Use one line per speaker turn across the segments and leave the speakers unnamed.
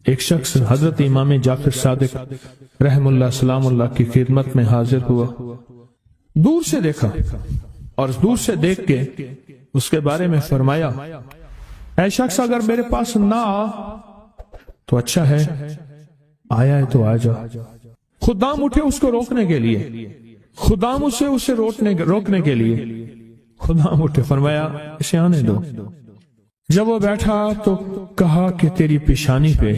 ایک شخص حضرت امام جعفر صادق رحم اللہ سلام اللہ کی خدمت میں حاضر ہوا، دور سے دیکھا اور دور سے دیکھ کے اس کے بارے میں فرمایا، اے شخص اگر میرے پاس نہ آ تو اچھا ہے، آیا ہے تو آ جا۔ خدام اٹھے اس کو روکنے کے لیے، خدام اسے روکنے کے لیے خدام اٹھے، فرمایا اسے آنے دو۔ جب وہ بیٹھا تو کہا کہ تیری پیشانی پہ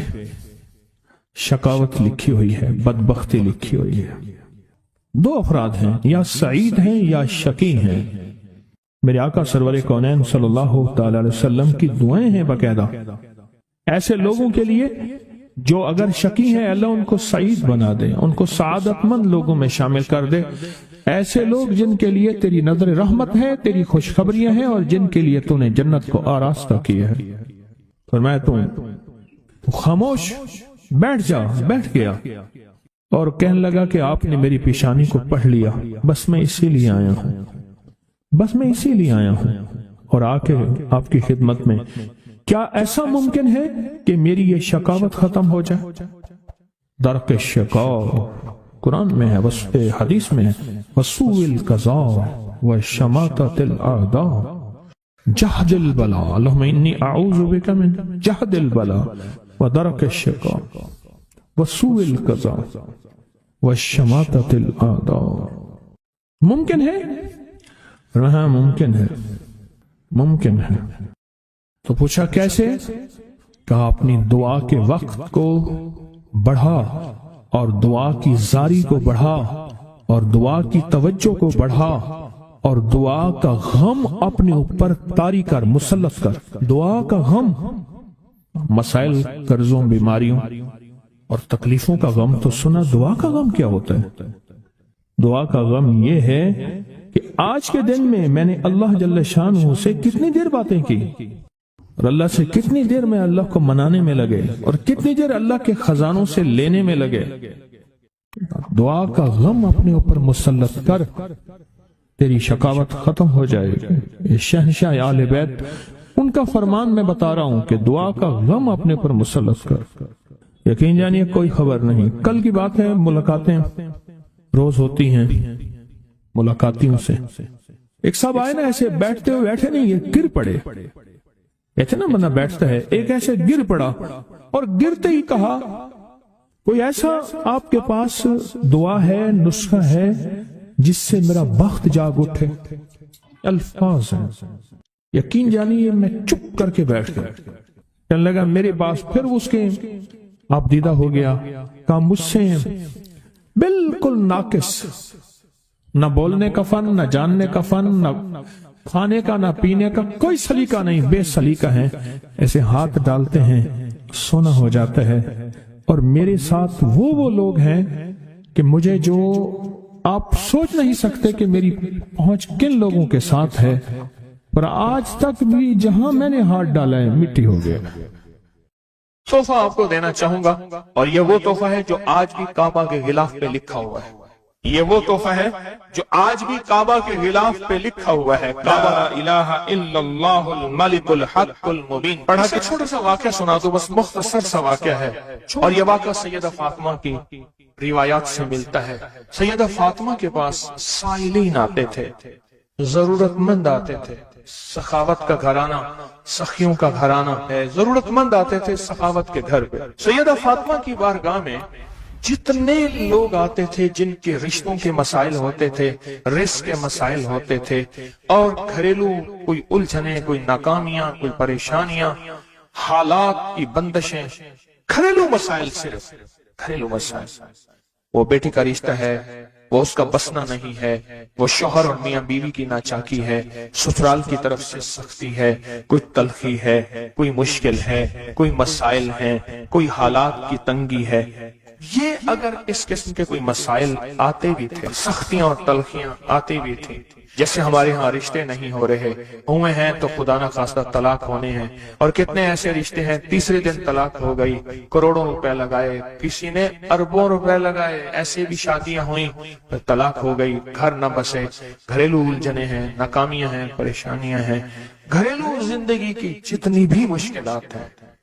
شقاوت لکھی ہوئی ہے، بدبختی لکھی ہوئی ہے۔ دو افراد ہیں، یا سعید ہیں یا شقی ہیں۔ میرے آقا سرور کونین صلی اللہ تعالی علیہ وسلم کی دعائیں ہیں باقاعدہ ایسے لوگوں کے لیے جو اگر شقی ہیں، اللہ ان کو سعید بنا دے، ان کو سعادت مند لوگوں میں شامل کر دے۔ ایسے لوگ جن کے لیے تیری نظر رحمت ہے، تیری خوشخبریاں ہیں، اور جن کے لیے تو نے جنت کو آراستہ کیا ہے۔ فرمایا تو خاموش بیٹھ جا۔ بیٹھ گیا اور کہنے لگا کہ آپ نے میری پیشانی کو پڑھ لیا، بس میں اسی لیے آیا ہوں، بس میں اسی لیے آیا ہوں اور آ کے آپ کی خدمت میں۔ کیا ایسا ممکن ہے کہ میری یہ شقاوت ختم ہو جائے؟ درک الشقاء قرآن میں ہے، حدیث میں ہے، وسوء القضاء وشماتۃ الاعداء جہد البلاء، اللہم انی اعوذ بک من جہد البلاء ودرک الشقاء وسوء القضاء وشماتۃ الاعداء۔ ممکن ہے؟ ہاں ممکن ہے، ممکن ہے۔ تو پوچھا کیسے؟ کہا اپنی دعا کے وقت کو بڑھا اور دعا کی زاری کو بڑھا اور دعا کی توجہ کو بڑھا اور دعا کا غم اپنے اوپر طاری کر، مسلط کر۔ دعا کا غم، مسائل، قرضوں، بیماریوں اور تکلیفوں کا غم تو سنا، دعا کا غم کیا ہوتا ہے؟ دعا کا غم یہ ہے کہ آج کے دن میں نے اللہ جل شانہ سے کتنی دیر باتیں کی اور اللہ سے کتنی دیر میں اللہ کو منانے میں لگے اور کتنی دیر اللہ کے خزانوں سے لینے میں لگے۔ دعا کا غم اپنے اوپر مسلط کر، تیری شقاوت ختم ہو جائے گی۔ شہنشاہ آل بیت ان کا فرمان میں بتا رہا ہوں کہ دعا کا غم اپنے اوپر مسلط کر۔ یقین جانیے کوئی خبر نہیں، کل کی بات ہے، ملاقاتیں روز ہوتی ہیں ملاقاتیوں سے۔ ایک صاحب آئے نا، ایسے بیٹھتے ہوئے بیٹھے نہیں، یہ گر پڑے۔ ایسے نا بندہ بیٹھتا ہے، ایک ایسے گر پڑا اور گرتے ہی کہا کوئی ایسا آپ کے پاس دعا ہے، نسخہ ہے جس سے میرا بخت جاگ اٹھے؟ الفاظ ہیں، یقین جانیے میں چپ کر کے بیٹھ گیا۔ کہنے لگا میرے پاس، پھر اس کے آپ دیدہ ہو گیا، کہا مجھ سے بالکل ناقص، نہ بولنے کا فن، نہ جاننے کا فن، نہ کھانے کا، نہ پینے کا، کوئی سلیقہ نہیں، بے سلیقہ ہیں، ایسے ہاتھ ڈالتے ہیں سونا ہو جاتا ہے۔ اور میرے ساتھ وہ لوگ ہیں کہ مجھے جو آپ سوچ نہیں سکتے کہ میری پہنچ کن لوگوں کے ساتھ ہے، پر آج تک بھی جہاں میں نے ہاتھ ڈالا ہے مٹی ہو گیا۔
تحفہ آپ کو دینا چاہوں گا، اور یہ وہ تحفہ ہے جو آج بھی کعبہ کے غلاف پہ لکھا ہوا ہے۔ یہ وہ تحفہ ہے جو آج بھی کعبہ کے غلاف پہ لکھا ہوا ہے، لا الہ الا اللہ الملک الحق المبین۔ پڑھا کہ چھوٹا سا واقعہ سنا دو، بس مختصر سا واقعہ ہے، اور یہ واقعہ سیدہ فاطمہ کی روایات سے ملتا ہے۔ سیدہ فاطمہ کے پاس سائلین آتے تھے، ضرورت مند آتے تھے، سخاوت کا گھرانہ، سخیوں کا گھرانہ ہے، ضرورت مند آتے تھے سخاوت کے گھر پہ۔ سیدہ فاطمہ کی بارگاہ میں جتنے لوگ آتے تھے جن کے رشتوں کے مسائل ہوتے تھے، رزق کے مسائل ہوتے تھے، اور گھریلو کوئی الجھنیں، کوئی ناکامیاں، کوئی پریشانیاں، حالات کی بندشیں، گھریلو مسائل، صرف گھریلو مسائل۔ وہ بیٹی کا رشتہ ہے، وہ اس کا بسنا نہیں ہے، وہ شوہر اور میاں بیوی کی ناچاکی ہے، سسرال کی طرف سے سختی ہے، کوئی تلخی ہے، کوئی مشکل ہے، کوئی مسائل ہیں، کوئی حالات کی تنگی ہے۔ یہ اگر اس قسم کے کوئی مسائل آتے بھی تھے، سختیاں اور تلخیاں آتے بھی تھیں، جیسے ہمارے ہاں رشتے نہیں ہو رہے، ہوئے ہیں تو خدا نہ خواستہ طلاق ہونے ہیں، اور کتنے ایسے رشتے ہیں تیسرے دن طلاق ہو گئی، کروڑوں روپے لگائے، کسی نے اربوں روپے لگائے، ایسے بھی شادیاں ہوئیں طلاق ہو گئی، گھر نہ بسے، گھریلو الجھنیں ہیں، ناکامیاں ہیں، پریشانیاں ہیں، گھریلو زندگی کی جتنی بھی مشکلات ہیں،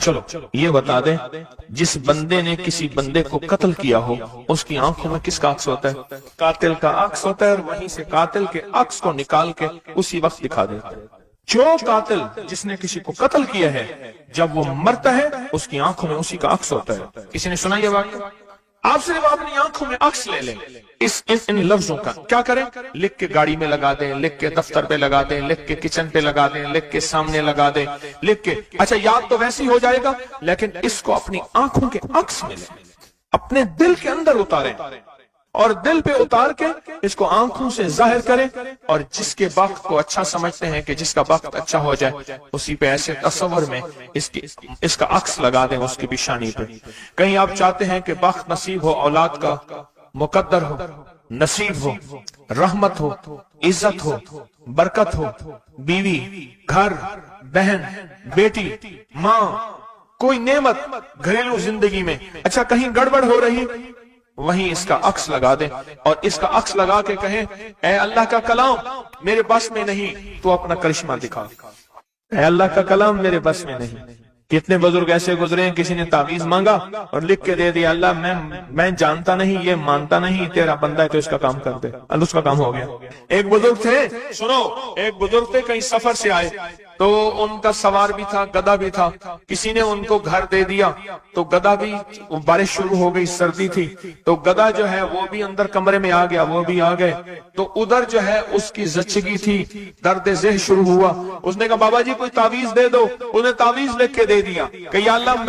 چلو یہ بتا دیں، جس بندے نے کسی بندے کو قتل کیا ہو اس کی آنکھوں میں کس کا عکس ہوتا ہے؟ قاتل کا عکس ہوتا ہے، اور وہیں سے قاتل کے عکس کو نکال کے اسی وقت دکھا دیتا ہے۔ جو قاتل جس نے کسی کو قتل کیا ہے جب وہ مرتا ہے اس کی آنکھوں میں اسی کا عکس ہوتا ہے۔ کسی نے سنا یہ واقعہ؟ آپ صرف اپنی آنکھوں میں عکس لے لیں ان لفظوں کا، کیا کریں؟ لکھ کے گاڑی میں لگا دیں، لکھ کے دفتر پہ لگا دیں، لکھ کے کچن پہ لگا دیں، لکھ کے سامنے لگا دیں، لکھ کے، اچھا یاد تو ویسے ہی ہو جائے گا، لیکن اس کو اپنی آنکھوں کے عکس میں لیں، اپنے دل کے اندر اتاریں، اور دل پہ اتار کے اس کو آنکھوں سے ظاہر کریں، اور جس کے وقت کو اچھا سمجھتے ہیں کہ جس کا وقت اچھا ہو جائے اسی پہ ایسے تصور میں اس کا عکس لگا دیں اس کی پیشانی پہ۔ کہیں آپ چاہتے ہیں کہ وقت نصیب ہو، اولاد کا مقدر ہو، نصیب ہو، رحمت ہو، عزت ہو، برکت ہو، بیوی، گھر، بہن، بیٹی، ماں، کوئی نعمت گھریلو زندگی میں، اچھا کہیں گڑبڑ ہو رہی، وہیں اس کا عکس لگا دیں، اور اس کا عکس لگا کے کہیں اے اللہ کا کلام میرے بس میں نہیں، تو اپنا کرشمہ دکھا۔ اے اللہ کا کلام میرے بس میں نہیں۔ کتنے بزرگ ایسے گزرے ہیں، کسی نے تعویذ مانگا اور لکھ کے دے دیا، اللہ میں جانتا نہیں، یہ مانتا نہیں، تیرا بندہ ہے تو اس کا کام کر دے، اللہ اس کا کام ہو گیا۔ ایک بزرگ تھے، سنو، ایک بزرگ تھے، کہیں سفر سے آئے تو ان کا سوار بھی تھا، گدھا بھی تھا، کسی نے ان کو گھر دے دیا تو گدھا بھی، بارش شروع ہو گئی، سردی تھی تو گدھا جو ہے وہ بھی اندر کمرے میں آ گیا، وہ بھی آ گئے، تو ادھر جو ہے اس کی زچگی تھی، درد ذہن شروع ہوا، اس نے کہا بابا جی کوئی تعویذ دے دو، انہیں تعویذ لکھ کے دے دیا کہ یا اللہ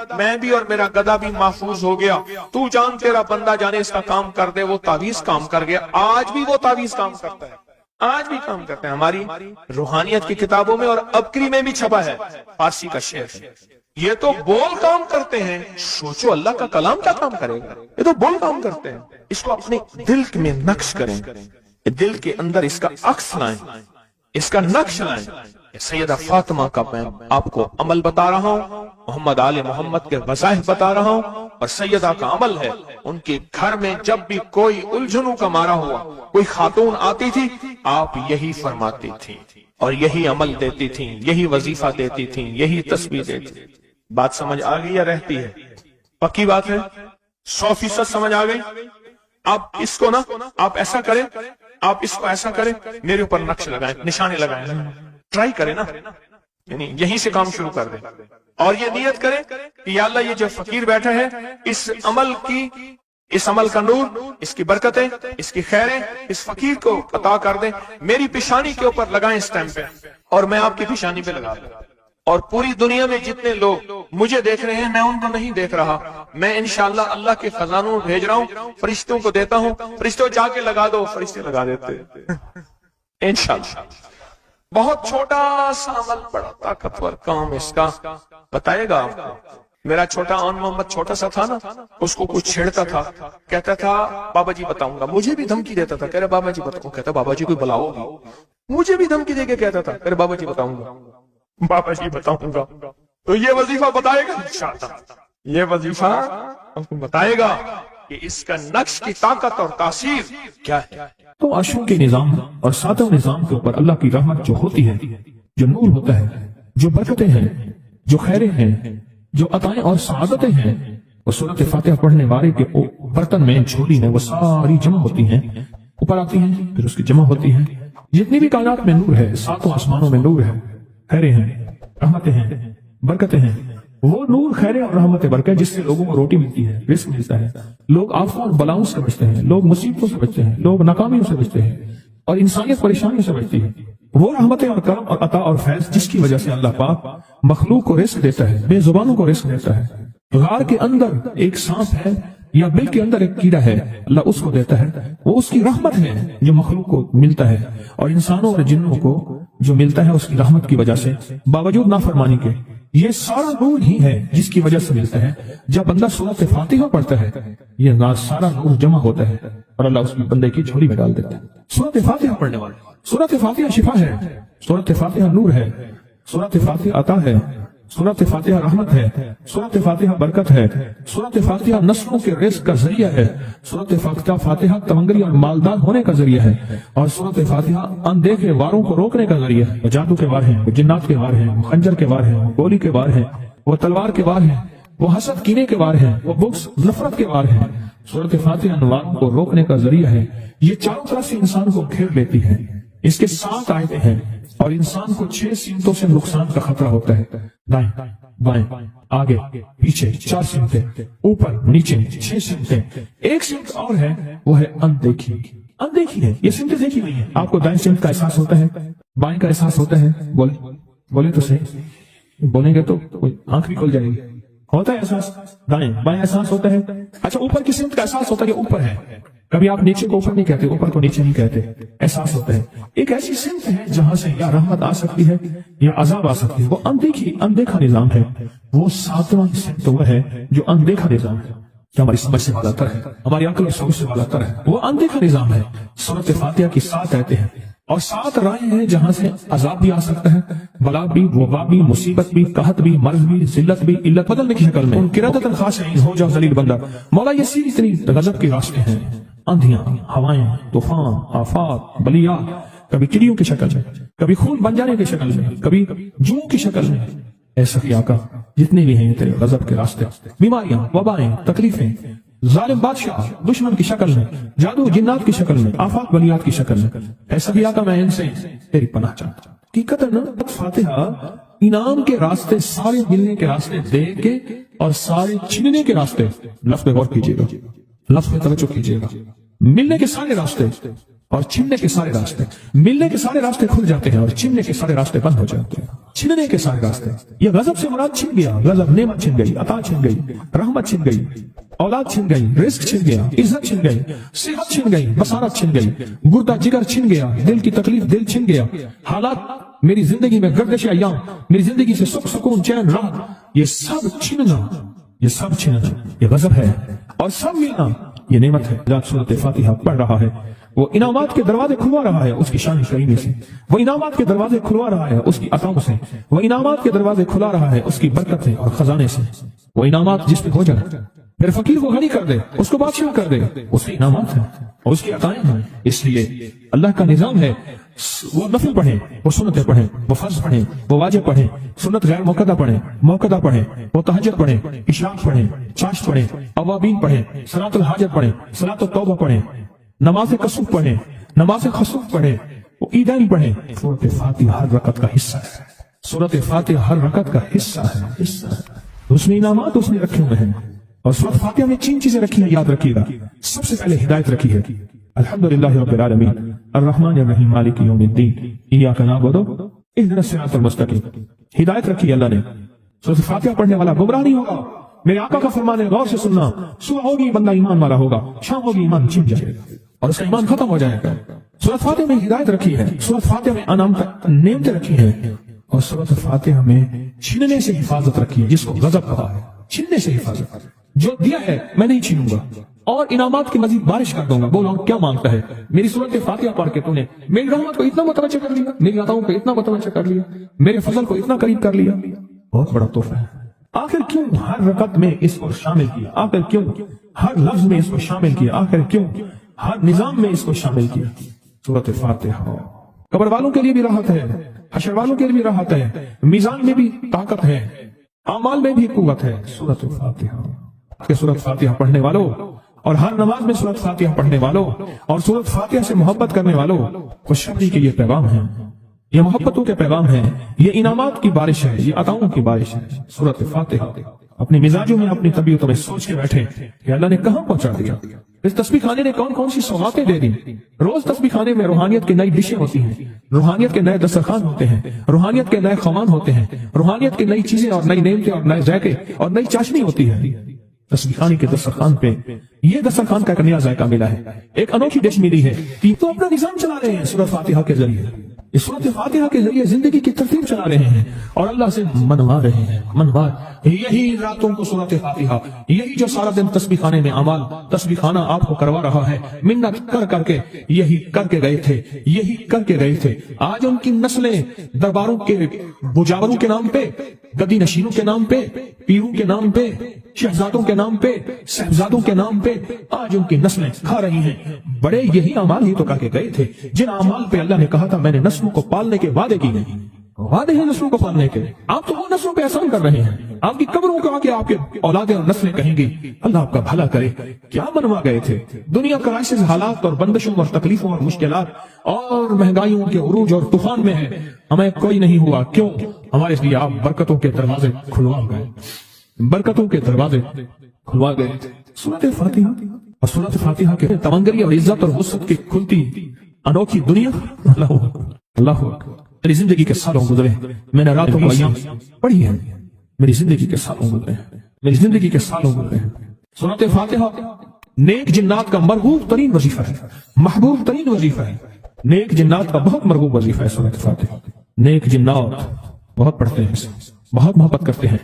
میں بھی اور میرا گدھا بھی محفوظ ہو گیا، تو جان تیرا بندہ جانے اس کا کام کر دے۔ وہ تعویذ کام کر گیا، آج بھی وہ تعویذ کام کرتا ہے، آج بھی کام کرتے ہیں۔ ہماری روحانیت کی کتابوں میں اور ابکری میں بھی چھپا ہے، فارسی کا شعر ہے۔ یہ تو بول کام کرتے ہیں، سوچو اللہ کا کلام کیا کام کرے گا؟ یہ تو بول کام کرتے ہیں۔ اس کو اپنے دل میں نقش کریں، دل کے اندر اس کا عکس لائیں، اس کا نقش لائیں۔ سیدہ فاطمہ کا میں آپ کو عمل بتا رہا ہوں، محمد آل محمد کے وظائف بتا رہا ہوں، اور سیدہ کا عمل ہے، ان کے گھر میں جب بھی کوئی الجھنوں کا مارا ہوا، کوئی خاتون آتی تھی، آپ یہی فرماتی تھی اور یہی عمل دیتی تھی، یہی وظیفہ دیتی تھی، یہی تسبیح دیتی تھی۔ بات سمجھ آ گئی یا رہتی ہے؟ پکی بات ہے، 100% سمجھ آ گئی۔ آپ اس کو نا، آپ ایسا کریں، آپ اس کو ایسا کریں، میرے اوپر نقش لگائیں، نشانے لگائیں، ٹرائی کریں نا، یعنی یہیں سے کام شروع کر دیں، اور یہ نیت کریں کہ یا اللہ یہ جو فقیر بیٹھا ہے، اس عمل کا نور، اس کی برکتیں، اس کی خیریں اس فقیر کو عطا کر دیں، میری پیشانی کے اوپر لگائیں اس ٹائم پہ، اور میں آپ کی پیشانی پہ لگا دوں، اور پوری دنیا میں جتنے لوگ مجھے دیکھ رہے ہیں میں ان کو نہیں دیکھ رہا، میں انشاءاللہ اللہ کے خزانوں بھیج رہا ہوں، فرشتوں کو دیتا ہوں، فرشتوں جا کے لگا دو، فرشتے لگا دیتے انشاءاللہ۔ بہت چھوٹا سا عمل، بڑا طاقتور کام اس کا بتائے گا آپ کو۔ میرا چھوٹا آن محمد چھوٹا سا تھا نا، اس کو کچھ چھیڑتا تھا، کہتا تھا بابا جی بتاؤں گا، مجھے بھی دھمکی دیتا تھا، کہہ رہا بابا جی بتاؤں، کہتا بابا جی کوئی بلاؤ گی، مجھے بھی دھمکی دے کے کہتا تھا، کہہ رہا بابا جی بتاؤں گا، بابا جی بتاؤں گا۔ تو یہ وظیفہ بتائے گا انشاءاللہ، یہ وظیفہ آپ کو بتائے گا کہ اس کا نقش کی طاقت اور تاثیر کیا ہے۔
تو عرشوں کے نظام اور ساتوں نظام کے اوپر اللہ کی رحمت جو ہوتی ہے، جو نور ہوتا ہے، جو برکتیں ہیں، جو خیریں ہیں، جو عطائیں اور سعادتیں ہیں، وہ سورۃ فاتحہ پڑھنے والے کے برتن میں، جھولی میں، وہ ساری جمع ہوتی ہیں، اوپر آتی ہیں، پھر اس کی جمع ہوتی ہیں۔ جتنی بھی کائنات میں نور ہے، ساتوں آسمانوں میں نور ہے، خیریں ہیں، رحمتیں ہیں، برکتیں ہیں، وہ نور، خیریں اور رحمت برکت جس سے لوگوں کو روٹی ملتی ہے، رزق ملتا ہے، لوگ آفتوں اور بلاؤں سے بچتے ہیں، لوگ مصیبتوں سے بچتے ہیں، لوگ ناکامیوں سے بچتے ہیں، اور انسانیت پریشانیوں سے بچتی ہے۔ وہ رحمتیں اور کرم اور عطا اور فیض جس کی وجہ سے اللہ پاک مخلوق کو رزق دیتا ہے، بے زبانوں کو رزق دیتا ہے۔ غار کے اندر ایک سانپ ہے یا بل کے اندر ایک کیڑا ہے، اللہ اس کو دیتا ہے، وہ اس کی رحمت ہے جو مخلوق کو ملتا ہے، اور انسانوں اور جنوں کو جو ملتا ہے اس کی رحمت کی وجہ سے، باوجود نافرمانی کے۔ یہ سارا نور ہی ہے جس کی وجہ سے ملتا ہے۔ جب بندہ سورۃ فاتحہ پڑھتا ہے، یہ سارا نور جمع ہوتا ہے اور اللہ اس کی بندے کی جھولی میں ڈال دیتا ہے۔ سورۃ فاتحہ پڑھنے والے، سورۃ فاتحہ شفا ہے، سورۃ فاتحہ نور ہے، سورۃ فاتحہ عطا ہے، سورۃ فاتحہ رحمت ہے، سورۃ فاتحہ برکت ہے، سورۃ فاتحہ نسلوں کے رزق کا ذریعہ ہے، سورۃ فاتحہ تمنگری اور مالدار ہونے کا ذریعہ ہے، اور سورۃ فاتحہ اندیکھے واروں کو روکنے کا ذریعہ ہے۔ جادو کے وار ہیں، جنات کے وار ہیں، خنجر کے وار ہیں، گولی کے وار ہیں، وہ تلوار کے وار ہیں، وہ حسد کینے کے وار ہیں، وہ بغض نفرت کے وار ہیں۔ سورۃ فاتحہ انوار کو روکنے کا ذریعہ ہے، یہ چاروں طرف سے انسان کو گھیر لیتی ہے۔ اس کے 7 آیتیں ہیں اور انسان کو 6 سمتوں سے نقصان کا خطرہ ہوتا ہے، دائیں بائیں آگے پیچھے 4 سمتیں، اوپر نیچے 6 سمتیں۔ ایک سمت اور ہے، وہ ہے اندیکھی۔ اندیکھی ہے، یہ سمتیں دیکھی نہیں ہے۔ آپ کو دائیں سمت کا احساس ہوتا ہے، بائیں کا احساس ہوتا ہے، بولے تو صحیح، بولیں گے تو کوئی آنکھ بھی کھل جائے گی۔ ہوتا ہے احساس، دائیں بائیں احساس ہوتا ہے۔ اچھا اوپر کی سمت کا احساس ہوتا ہے کہ اوپر ہے، کبھی آپ نیچے کو اوپر نہیں کہتے، اوپر کو نیچے نہیں کہتے، احساس ہوتا ہے۔ ایک ایسی سمت ہے جہاں سے یا رحمت آ سکتی ہے یا عذاب آ سکتی ہے، وہ اندیکھا نظام ہے۔ وہ 7واں سمت وہ ہے جو اندیکھا نظام ہے، جو ہماری سمجھ سے بالا تر ہے، ہماری عقل اور سوچ سے بالا تر ہے، وہ اندیکھا نظام ہے۔ سورۃ فاتحہ کی 7 آیتیں ہیں اور 7 راہیں ہیں جہاں سے عذاب بھی آ سکتا ہے، بلا بھی، وبا بھی، مصیبت بھی، قحط بھی، مرض بھی، ذلت بھی، علت بدلنے کی شکل میں۔ قرادۃ خاشعین، ہو جاؤ ذلیل بندہ۔ مولا یہ اتنی غضب کے راستے ہیں، آندھیاں، ہوائیں، طوفان، آفات، بلیات، کبھی چڑیوں کی شکل میں، کبھی خون بن جانے کی شکل میں، کبھی جوں کی شکل میں۔ اے سخی آقا جتنے بھی ہیں تیرے غضب کے راستے، بیماریاں، وبائیں، تکلیفیں، ظالم بادشاہ دشمن کی شکل میں، جادو جنات کی شکل میں، آفات بلیات کی شکل میں، اے سخی آقا میں ان سے تیری پناہ چاہتا ہوں۔ حقیقت فاتحہ انعام کے راستے، سارے ملنے کے راستے دے کے اور سارے چھننے کے راستے، لفظ پہ غور کیجیے گا، لفظ پہ توجہ کیجیے گا۔ ملنے کے سارے راستے اور چھننے کے سارے راستے، ملنے کے سارے راستے کھل جاتے ہیں اور چھننے کے سارے راستے بند ہو جاتے ہیں۔ چھننے کے سارے راستے، یہ غضب سے مراد چھن گیا، غضب نعمت چھن گئی، عطا چھن گئی، رحمت چھن گئی، اولاد چھن گئی، رزق چھن گیا، عزت چھن گئی، صحت چھن گئی، بصارت چھن گئی، گردہ جگر چھن گیا، دل کی تکلیف دل چھن گیا، حالات میری زندگی میں گردش ایام، میری زندگی سے سکھ سکون چین راحت، یہ سب چھننا، یہ سب چھننا یہ غضب ہے، اور سب ملنا یہ نعمت ہے۔ جب سورۃ فاتحہ پڑھ رہا ہے وہ انعامات کے دروازے کھلوا رہا ہے اس کی شان کریمی سے، وہ انعامات کے دروازے کھلوا رہا ہے اس کی عطاؤں سے، وہ انعامات کے دروازے کھلا رہا ہے اس کی برکت سے اور خزانے سے۔ وہ انعامات جس پہ ہو جائے، پھر فقیر کو غنی کر دے، اس کو بادشاہ کر دے، اس کے انعامات ہیں اور اس کی عطائیں ہیں۔ اس لیے اللہ کا نظام ہے، وہ نفل پڑھیں، وہ سنتیں پڑھیں، وہ فرض پڑھیں، وہ واجب پڑھیں، سنت غیر موقدہ پڑھیں، موقدہ پڑھیں، وہ تہجد پڑھیں، اشراق پڑھیں، چاشت پڑھیں، اوابین پڑھیں، صلاۃ الحاجت پڑھیں، صلاۃ التوبہ پڑھیں، نماز کسوف پڑھیں، نماز خسوف پڑھیں، وہ عیدین پڑھیں۔ سورۃ فاتحہ ہر رکعت کا حصہ ہے، سورۃ فاتحہ ہر رکعت کا حصہ ہے۔ اس میں انعامات اس نے رکھے ہوئے ہیں، اور سورۃ فاتحہ میں 3 چیزیں رکھی ہیں، یاد رکھیے گا۔ سب سے پہلے ہدایت رکھی ہے، الحمدللہ رب العالمین الرحمن الرحیم مالک یوم الدین ایاک نعبد اہدنا الصراط المستقیم۔ ہدایت رکھی اللہ نے، سورۃ فاتحہ پڑھنے والا گمراہ نہیں ہوگا۔ میرے آقا کا فرمان ہے، غور سے سننا، صبح ہوگی بندہ ایمان والا ہوگا، شام ہوگی ایمان چھن جائے گا اور اس کا ایمان ختم ہو جائے گا۔ سورۃ فاتحہ میں ہدایت رکھی ہے، سورۃ فاتحہ میں نعمتیں رکھی ہیں، اور سورۃ فاتحہ میں چھیننے سے حفاظت رکھی ہے، جس کو غضب کہا ہے، چھیننے سے حفاظت۔ جو دیا ہے میں نہیں چھینوں گا اور انعامات کی مزید بارش کر دوں گا۔ بولو کیا مانگتا ہے؟ میری سورۃ فاتحہ پڑھ کے تو نے میری رحمت کو اتنا متوجہ کر لیا، میری عطاؤں کو اتنا متوجہ کر لیا، میرے فضل کو اتنا قریب کر لیا، بہت بڑا تحفہ ہے۔ آخر کیوں ہر رکعت میں اس کو شامل کیا؟ آخر کیوں ہر لفظ میں اس کو شامل کیا؟ آخر کیوں ہر نظام میں اس کو شامل کیا؟ سورۃ فاتحہ قبر والوں کے لیے بھی راحت ہے، حشر والوں کے لیے بھی راحت ہے، میزان میں بھی طاقت ہے، اعمال میں بھی قوت ہے۔ سورۃ فاتحہ کہ سورۃ فاتحہ پڑھنے والوں اور ہر نماز میں سورۃ فاتحہ پڑھنے والوں اور سورۃ فاتحہ سے محبت کرنے والوں خوشخبری کے یہ پیغام ہے، یہ محبتوں کے پیغام ہے، یہ انعامات کی بارش ہے، یہ عطاؤں کی بارش ہے۔ سورۃ فاتحہ اپنے مزاجوں میں، اپنی طبیعتوں میں سوچ کے بیٹھے کہ اللہ نے کہاں پہنچا دیا، اس تسبیح خانے نے کون کون سی سوغاتیں دے دی۔ روز تسبیح خانے میں روحانیت کی نئی ڈشیں ہوتی ہیں، روحانیت کے نئے دسترخوان ہوتے ہیں، روحانیت کے نئے خوان ہوتے ہیں، روحانیت کی نئی چیزیں اور نئی نعمتیں اور نئے ذائقے اور نئی چاشنی ہوتی ہے۔ تسبیح خانے کے دسترخوان پہ یہ دسترخوان کا ایک نیا ذائقہ ملا ہے، ایک انوکھی ڈش ملی ہے۔ تو اپنا نظام چلا رہے ہیں سورۃ فاتحہ کے ذریعے، اس سورۃ فاتحہ کے ذریعے زندگی کی ترتیب چلا رہے ہیں اور اللہ سے منوا رہے ہیں، منوا۔ یہی راتوں کو سورۃ فاتحہ، یہی جو سارا دن تسبیح خانے میں اعمال تسبیح خانہ آپ کو کروا رہا ہے، منت کر کر کے یہی کر کے گئے تھے، یہی کر کے گئے تھے۔ آج ان کی نسلیں درباروں کے بجاوروں کے نام پہ، گدی نشینوں کے نام پہ، پیروں کے نام پہ، شہزادوں کے نام پہ، صاحبزادوں کے نام پہ آج ان کی نسلیں کھا رہی ہیں۔ بڑے یہی اعمال ہی تو کر کے گئے تھے جن اعمال پہ اللہ نے کہا تھا میں نے نسلوں کو پالنے کے وعدے کی ہیں۔ وعدے ہیں نسلوں کو پالنے کے، آپ تو وہ نسلوں پہ احسان کر رہے ہیں، آپ کی قبروں کو آ کے آپ کے اولادیں اور نسلیں کہیں گی اللہ آپ کا بھلا کرے، کیا بنوا گئے تھے؟ دنیا کرائسس، حالات اور بندشوں اور تکلیفوں اور مشکلات اور مہنگائیوں کے عروج اور طوفان میں ہے، ہمیں کوئی نہیں ہوا، کیوں؟ ہمارے لیے آپ برکتوں کے دروازے کھلوا گئے، برکتوں کے دروازے کھلوا گئے۔ سورۃ فاتحہ اور سورۃ فاتحہ کے تمنگری اور عزت اور وسعت کی کھلتی انوکھی دنیا، اللہ اکبر۔ میری زندگی کے سالوں گزرے، میں نے راتوں کو ایام پڑھی ہیں، میری زندگی کے سالوں گزرے، میری زندگی کے سالوں گزرے۔ سورۃ فاتحہ نیک جنات کا مرغوب ترین وظیفہ ہے، محبوب ترین وظیفہ ہے، نیک جنات کا بہت مرغوب وظیفہ ہے سورۃ فاتحہ۔ نیک جنات بہت پڑھتے ہیں، بہت محبت کرتے ہیں،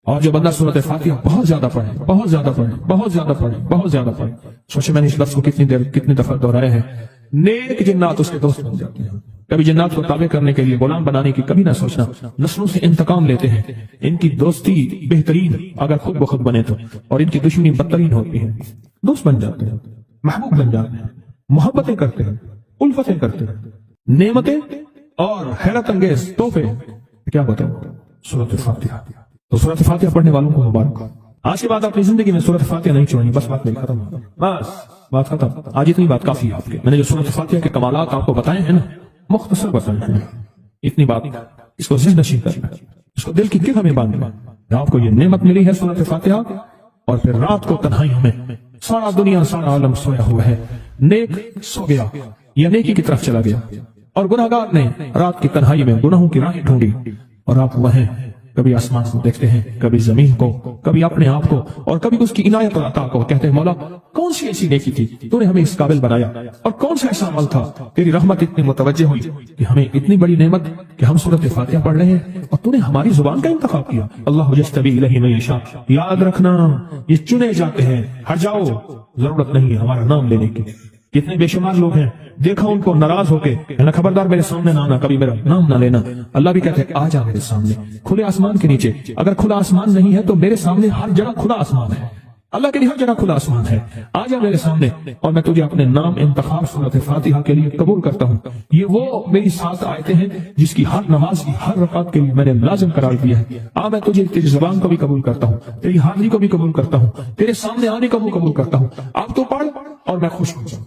اور جو بندہ سورۃ فاتحہ بہت زیادہ پڑھے، بہت زیادہ پڑھے، بہت زیادہ پڑھے، بہت زیادہ پڑھے، سوچے میں نے اس لفظ کو کتنی دیر کتنی دفعہ دہرایا ہے، نیک جنات اس کے دوست بن جاتے ہیں۔ کبھی جنات کو تابع کرنے کے لیے، غلام بنانے کی کبھی نہ سوچنا، نسلوں سے انتقام لیتے ہیں، ان کی دوستی بہترین اگر خود بخود بنے تو، اور ان کی دشمنی بدترین ہوتی ہے، دوست بن جاتے ہیں، محبوب بن جاتے ہیں، محبتیں کرتے ہیں، الفتیں کرتے ہیں، نعمتیں اور حیرت انگیز تحفے کیا بتاؤ سورۃ فاتحہ۔ تو سورۃ فاتحہ پڑھنے والوں کو مبارک۔ آج کے بعد اپنی زندگی میں سورۃ فاتحہ نہیں چھوڑنی، بس بات نہیں ختم، بس بات ختم، آج اتنی بات کافی ہے آپ کے۔ میں نے جو سورۃ فاتحہ کے کمالات آپ کو بتائے ہیں نا، مختصر بتائے ہیں، اتنی بات اس کو ذہن نشین کرنا، اس کو دل کی گرہ میں باندھنا۔ آپ کو یہ نعمت ملی ہے سورۃ فاتحہ، اور پھر رات کو تنہائیوں میں سارا دنیا سارا عالم سویا ہوا ہے، نیک سو گیا یا نیکی کی طرف چلا گیا، اور گناہگار نے رات کی تنہائی میں گناہوں کی راہیں ڈھونڈی، اور آپ وہیں کبھی آسمان کو دیکھتے ہیں، کبھی زمین کو، کبھی اپنے آپ کو، اور کبھی اس کی عنایت اور عطا کو، کہتے ہیں مولا کون سی ایسی نیکی تھی تو نے ہمیں اس قابل بنایا، اور کون سا ایسا عمل تھا تیری رحمت اتنی متوجہ ہوئی کہ ہمیں اتنی بڑی نعمت کہ ہم سورۃ فاتحہ پڑھ رہے ہیں اور تو نے ہماری زبان کا انتخاب کیا۔ اللہ یجتبی الیہ من یشاء، یاد رکھنا یہ چنے جاتے ہیں، ہٹ جاؤ، ضرورت نہیں ہمارا نام لینے کی۔ کتنے بے شمار لوگ ہیں، دیکھا ان کو ناراض ہو کے، کہنا خبردار میرے سامنے نہ آنا، کبھی میرا نام نہ لینا۔ اللہ بھی کہتے ہیں آ جا میرے سامنے، کھلے آسمان کے نیچے، اگر کھلا آسمان نہیں ہے تو میرے سامنے ہر جگہ کھلا آسمان ہے، اللہ کے لیے ہر جگہ کھلا آسمان ہے، آ جا میرے سامنے، اور میں تجھے اپنے نام انتخاب سورۃ فاتحہ کے لیے قبول کرتا ہوں۔ یہ وہ میری 7 آیتیں ہیں جس کی ہر نماز کی ہر رکعت کے لیے میں نے لازم قرار دیا ہے۔ میں تجھے تیری زبان کو بھی قبول کرتا ہوں، تیری حاضری کو بھی قبول کرتا ہوں، تیرے سامنے آنے کو بھی قبول کرتا ہوں۔ اب تو پڑھ اور میں خوش ہو جاؤں۔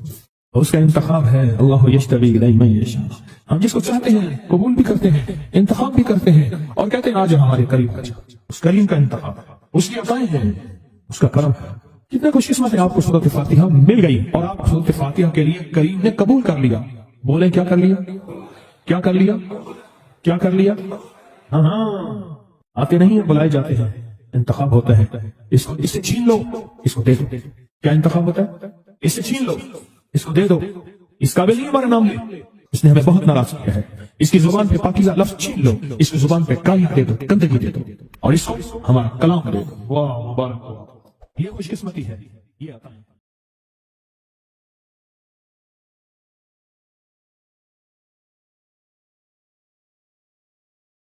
اس کا انتخاب ہے اللہ یجتبی الیہ من یشاء، ہم جس کو چاہتے ہیں قبول بھی کرتے ہیں، انتخاب بھی کرتے ہیں، اور کہتے ہیں آج ہمارے قریب آ جا۔ اس کریم کا انتخاب، اس کی عطائیں ہیں، اس کا کرم ہے۔ کتنے خوش قسمت ہے آپ کو سورۃ فاتحہ مل گئی، اور آپ سورۃ فاتحہ کے لیے کریم نے قبول کر لیا۔ بولیں کیا کر لیا؟ کیا کر لیا؟ کیا کر لیا؟ ہاں آتے نہیں ہیں، بلائے جاتے ہیں، انتخاب ہوتا ہے، اس کو اس سے چھین لو، اس کو دے دو۔ کیا انتخاب ہوتا ہے؟ اس سے چھین لو، اس کو دے دو، اس قابل نہیں ہمارا نام لے، اس نے ہمیں بہت ناراض کیا ہے، اس کی زبان پہ پاکیزہ لفظ چھین لو، اس کی زبان پہ کالیاں دے دو، گندگی دے دو، اور اس کو ہمارا کلام دے دو۔ واہ مبارک، یہ خوش قسمتی ہے، یہ عطا ہے۔